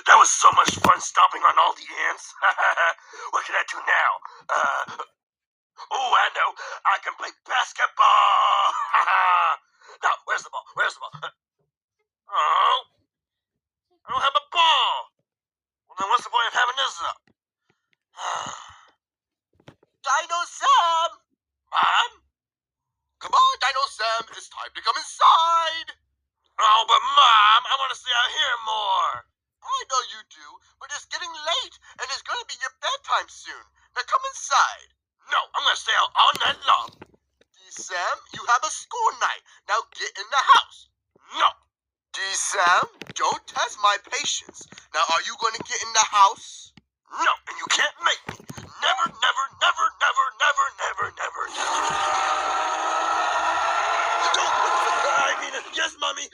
That was so much fun stomping on all the ants. What can I do now? Oh, I know. I can play basketball. Now, where's the ball? Where's the ball? Oh, I don't have a ball. Well, then what's the point of having this up? Dino Sam! Mom? Come on, Dino Sam. It's time to come inside. Oh, but Mom, I want to stay out here more. I know you do, but it's getting late, and it's going to be your bedtime soon. Now come inside. No, I'm going to stay out all night long. D-Sam, you have a school night. Now get in the house. No. D-Sam, don't test my patience. Now are you going to get in the house? No, and you can't make me. Never, never, never, never, never, never, never, never. Don't. I mean, yes, Mommy.